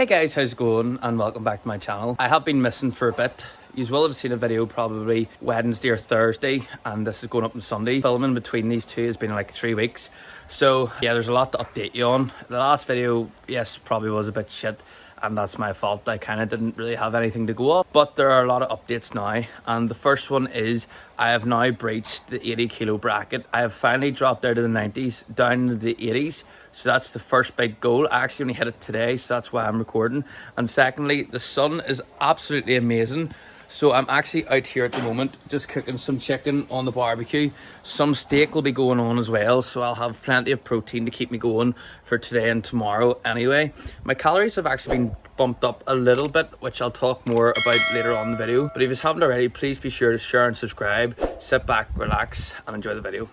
Hey guys, how's it going? And welcome back to my channel. I have been missing for a bit. You will have seen a video probably Wednesday or Thursday, and this is going up on Sunday. Filming between these two has been like 3 weeks. So yeah, there's a lot to update you on. The last video, yes, probably was a bit shit, and that's my fault. I kind of didn't really have anything to go off, but there are a lot of updates now. And the first one is I have now breached the 80 kilo bracket. I have finally dropped out of the 90s down to the 80s. So that's the first big goal. I actually only hit it today, so that's why I'm recording. And secondly, the sun is absolutely amazing. So I'm actually out here at the moment just cooking some chicken on the barbecue. Some steak will be going on as well, so I'll have plenty of protein to keep me going for today and tomorrow anyway. My calories have actually been bumped up a little bit, which I'll talk more about later on in the video. But if you haven't already, please be sure to share and subscribe. Sit back, relax, and enjoy the video.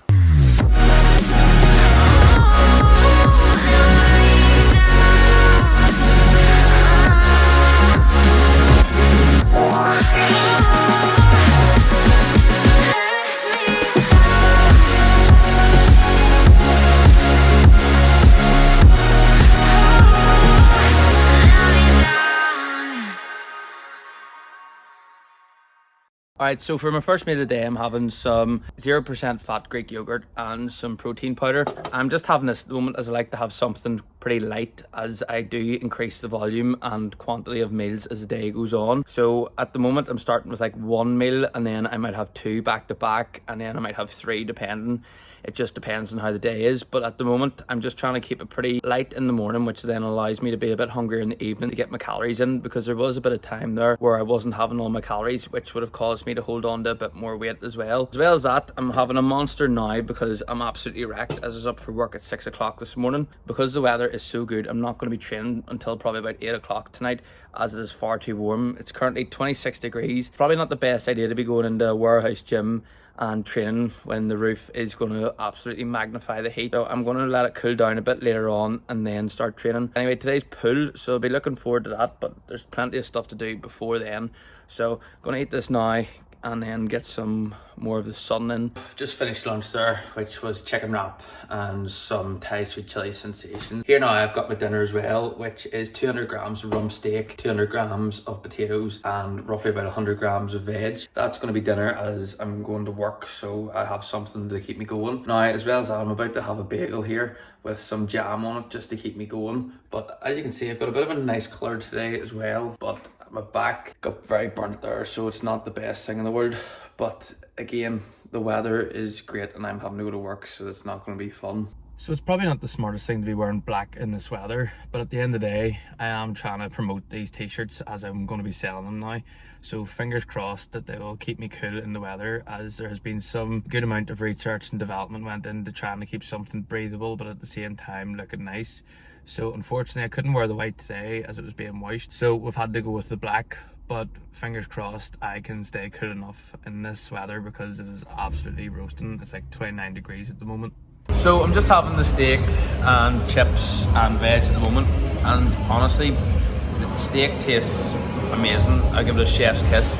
Alright, so for my first meal of the day, I'm having some 0% fat Greek yogurt and some protein powder. I'm just having this at the moment as I like to have something pretty light, as I do increase the volume and quantity of meals as the day goes on. So at the moment, I'm starting with like one meal, and then I might have two back to back, and then I might have three depending. It just depends on how the day is, but at the moment I'm just trying to keep it pretty light in the morning, which then allows me to be a bit hungrier in the evening to get my calories in, because there was a bit of time there where I wasn't having all my calories, which would have caused me to hold on to a bit more weight as well. As well as that, I'm having a monster now because I'm absolutely wrecked, as I was up for work at 6 o'clock this morning. Because the weather is so good, I'm not going to be training until probably about 8 o'clock tonight, as it is far too warm. It's currently 26 degrees. Probably not the best idea to be going into a warehouse gym and training when the roof is going to absolutely magnify the heat. So I'm going to let it cool down a bit later on and then start training. Anyway, today's pool, so I'll be looking forward to that, but there's plenty of stuff to do before then. So I'm going to eat this now and then get some more of the sun in. Just finished lunch there, which was chicken wrap and some Thai sweet chili sensation. Here now I've got my dinner as well, which is 200 grams of rump steak, 200 grams of potatoes, and roughly about 100 grams of veg. That's going to be dinner as I'm going to work, so I have something to keep me going. Now, as well as that, I'm about to have a bagel here with some jam on it just to keep me going. But as you can see, I've got a bit of a nice colour today as well, but my back got very burnt there, so it's not the best thing in the world. But again, the weather is great and I'm having to go to work, so it's not going to be fun. So it's probably not the smartest thing to be wearing black in this weather, but at the end of the day, I am trying to promote these t-shirts as I'm going to be selling them now. So fingers crossed that they will keep me cool in the weather, as there has been some good amount of research and development went into trying to keep something breathable but at the same time looking nice. So unfortunately I couldn't wear the white today as it was being washed, so we've had to go with the black. But fingers crossed I can stay cool enough in this weather, because it is absolutely roasting. It's like 29 degrees at the moment. So I'm just having the steak and chips and veg at the moment, and honestly the steak tastes amazing. I give it a chef's kiss.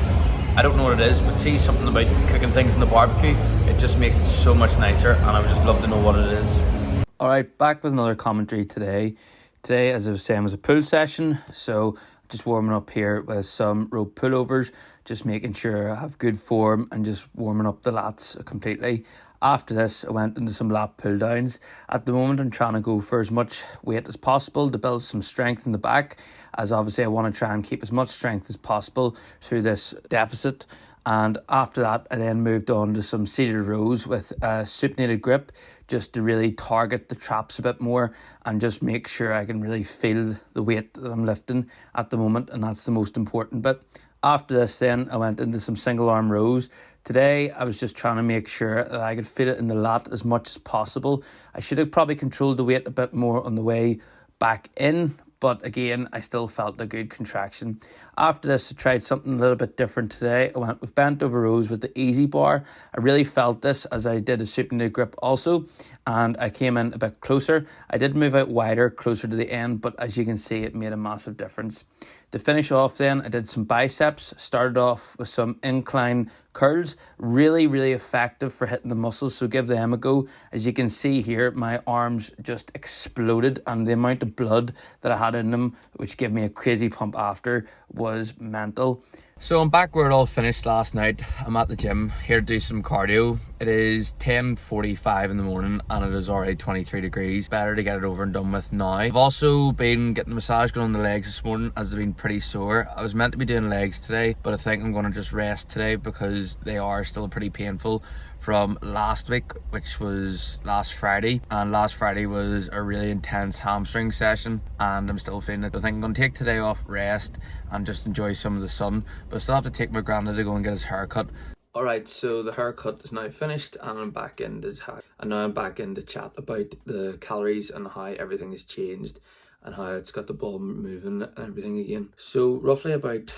I don't know what it is, but see, something about cooking things in the barbecue, it just makes it so much nicer, and I would just love to know what it is. Alright, back with another commentary today. Today, as I was saying, was a pool session, so just warming up here with some rope pullovers, just making sure I have good form and just warming up the lats completely. After this, I went into some lat pull downs. At the moment, I'm trying to go for as much weight as possible to build some strength in the back, as obviously I want to try and keep as much strength as possible through this deficit. And after that, I then moved on to some seated rows with a supinated grip, just to really target the traps a bit more and just make sure I can really feel the weight that I'm lifting at the moment, and that's the most important bit. After this then, I went into some single arm rows. Today, I was just trying to make sure that I could feel it in the lat as much as possible. I should have probably controlled the weight a bit more on the way back in, but again, I still felt a good contraction. After this, I tried something a little bit different today. I went with bent over rows with the easy bar. I really felt this as I did a supinated grip also, and I came in a bit closer. I did move out wider, closer to the end, but as you can see, it made a massive difference. To finish off then, I did some biceps, started off with some incline curls, really effective for hitting the muscles, so give them a go. As you can see here, my arms just exploded, and the amount of blood that I had in them, which gave me a crazy pump after, was mental. So I'm back where it all finished last night. I'm at the gym here to do some cardio. It is 10:45 in the morning and it is already 23 degrees. Better to get it over and done with now. I've also been getting the massage going on the legs this morning as they've been pretty sore. I was meant to be doing legs today, but I think I'm going to just rest today because they are still pretty painful from last week, which was last Friday, and last Friday was a really intense hamstring session and I'm still feeling it. I think I'm going to take today off, rest and just enjoy some of the sun, but I still have to take my granddad to go and get his haircut. Alright, so the haircut is now finished and I'm back in to chat about the calories and how everything has changed and how it's got the ball moving and everything again. So roughly about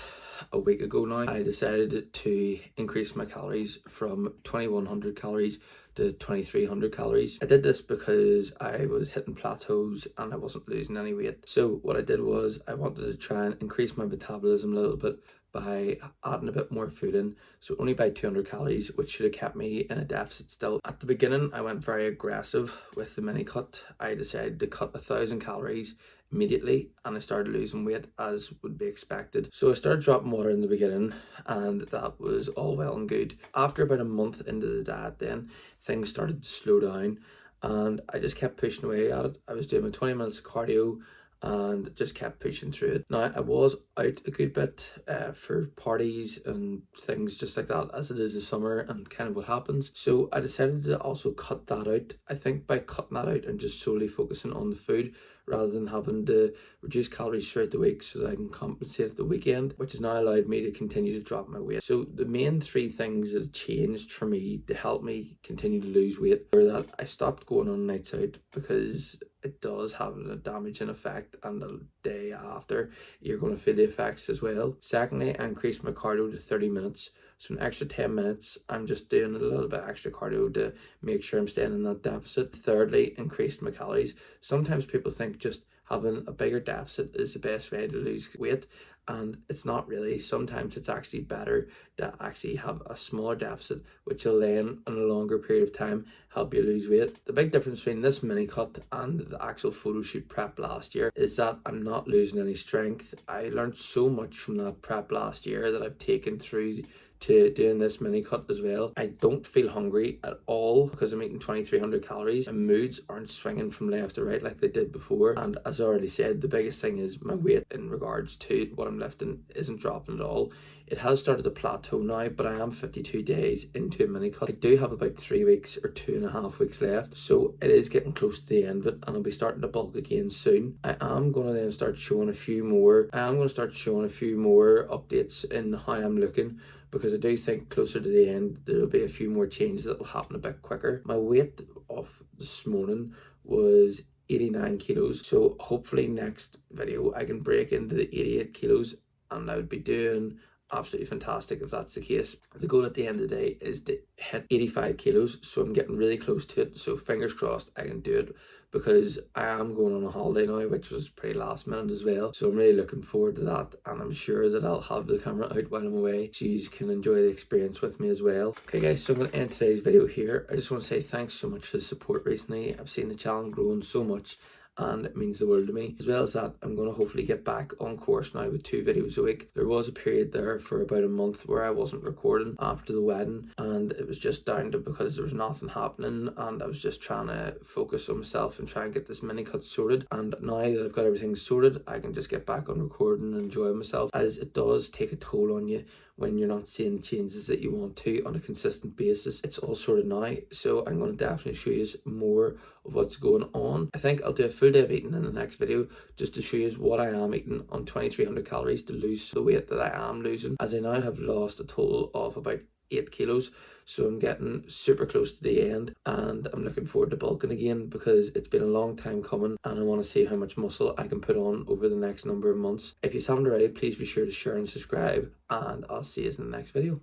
a week ago now, I decided to increase my calories from 2100 calories to 2300 calories. I did this because I was hitting plateaus and I wasn't losing any weight. So what I did was I wanted to try and increase my metabolism a little bit by adding a bit more food in, so only by 200 calories, which should have kept me in a deficit still. At the beginning, I went very aggressive with the mini cut. I decided to cut 1000 calories immediately and I started losing weight as would be expected. So I started dropping water in the beginning and that was all well and good. After about a month into the diet then, things started to slow down and I just kept pushing away at it. I was doing my 20 minutes of cardio and just kept pushing through it. Now I was out a good bit for parties and things just like that, as it is the summer and kind of what happens. So I decided to also cut that out. I think by cutting that out and just solely focusing on the food rather than having to reduce calories throughout the week so that I can compensate at the weekend, which has now allowed me to continue to drop my weight. So the main three things that have changed for me to help me continue to lose weight were that I stopped going on nights out because it does have a damaging effect and the day after you're going to feel the effects as well. Secondly, I increased my cardio to 30 minutes. So an extra 10 minutes, I'm just doing a little bit extra cardio to make sure I'm staying in that deficit. Thirdly, increased my calories. Sometimes people think just having a bigger deficit is the best way to lose weight, and it's not really. Sometimes it's actually better to actually have a smaller deficit, which will then in a longer period of time help you lose weight. The big difference between this mini cut and the actual photo shoot prep last year is that I'm not losing any strength. I learned so much from that prep last year that I've taken through to doing this mini cut as well. I don't feel hungry at all because I'm eating 2300 calories. My moods aren't swinging from left to right like they did before, and as I already said, the biggest thing is my weight in regards to what I'm lifting isn't dropping at all. It has started to plateau now, but I am 52 days into a mini cut. I do have about 3 weeks or 2.5 weeks left, so it is getting close to the end of it and I'll be starting to bulk again soon. I am going to then start showing a few more updates in how I'm looking, because I do think closer to the end there'll be a few more changes that will happen a bit quicker. My weight off this morning was 89 kilos, so hopefully next video I can break into the 88 kilos and I would be doing absolutely fantastic if that's the case. The goal at the end of the day is to hit 85 kilos, so I'm getting really close to it, so fingers crossed I can do it, because I am going on a holiday now, which was pretty last minute as well, so I'm really looking forward to that, and I'm sure that I'll have the camera out while I'm away so you can enjoy the experience with me as well. Okay guys, so I'm going to end today's video here. I just want to say thanks so much for the support recently. I've seen the channel growing so much and it means the world to me. As well as that, I'm going to hopefully get back on course now with 2 videos a week. There was a period there for about a month where I wasn't recording after the wedding, and it was just down to because there was nothing happening and I was just trying to focus on myself and try and get this mini cut sorted. And now that I've got everything sorted, I can just get back on recording and enjoy myself, as it does take a toll on you when you're not seeing the changes that you want to on a consistent basis. It's all sorted now, so I'm going to definitely show you more of what's going on. I think I'll do a full day of eating in the next video just to show you what I am eating on 2300 calories to lose the weight that I am losing, as I now have lost a total of about 8 kilos. So I'm getting super close to the end and I'm looking forward to bulking again, because it's been a long time coming and I want to see how much muscle I can put on over the next number of months. If you haven't already, please be sure to share and subscribe, and I'll see you in the next video.